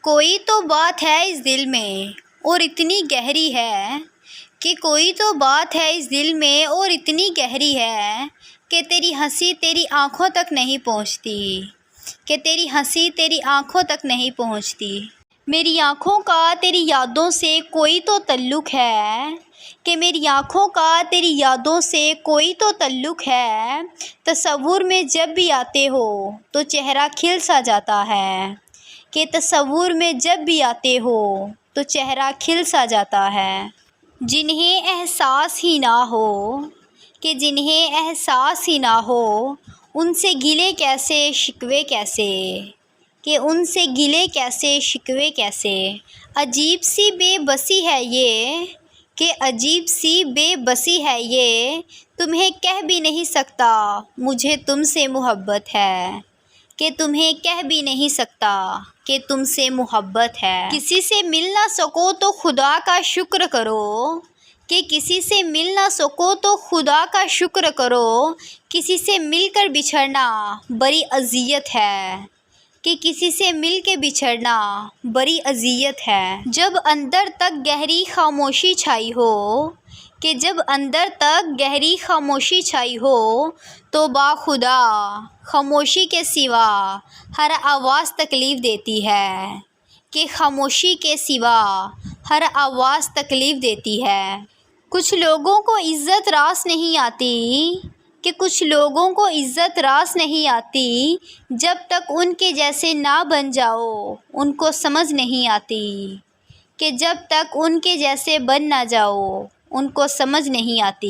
کوئی تو بات ہے اس دل میں اور اتنی گہری ہے کہ کوئی تو بات ہے اس دل میں اور اتنی گہری ہے کہ تیری ہنسی تیری آنکھوں تک نہیں پہنچتی، کہ تیری ہنسی تیری آنکھوں تک نہیں پہنچتی۔ میری آنکھوں کا تیری یادوں سے کوئی تو تعلق ہے، کہ میری آنکھوں کا تیری یادوں سے کوئی تو تعلق ہے۔ تصور میں جب بھی آتے ہو تو چہرہ کھل سا جاتا ہے، کہ تصور میں جب بھی آتے ہو تو چہرہ کھل سا جاتا ہے۔ جنہیں احساس ہی نہ ہو، کہ جنہیں احساس ہی نہ ہو، ان سے گلے کیسے شکوے کیسے، کہ ان سے گلے کیسے شکوے کیسے۔ عجیب سی بے بسی ہے یہ، کہ عجیب سی بے بسی ہے یہ، تمہیں کہہ بھی نہیں سکتا مجھے تم سے محبت ہے، کہ تمہیں کہہ بھی نہیں سکتا کہ تم سے محبت ہے۔ کسی سے مل نہ سکو تو خدا کا شکر کرو، کہ کسی سے مل نہ سکو تو خدا کا شکر کرو، کسی سے مل کر بچھڑنا بڑی اذیت ہے، کہ کسی سے مل کے بچھڑنا بڑی اذیت ہے۔ جب اندر تک گہری خاموشی چھائی ہو، کہ جب اندر تک گہری خاموشی چھائی ہو تو باخدا خاموشی کے سوا ہر آواز تکلیف دیتی ہے، کہ خاموشی کے سوا ہر آواز تکلیف دیتی ہے۔ کچھ لوگوں کو عزت راس نہیں آتی، کہ کچھ لوگوں کو عزت راس نہیں آتی، جب تک ان کے جیسے نہ بن جاؤ ان کو سمجھ نہیں آتی، کہ جب تک ان کے جیسے بن نہ جاؤ ان کو سمجھ نہیں آتی۔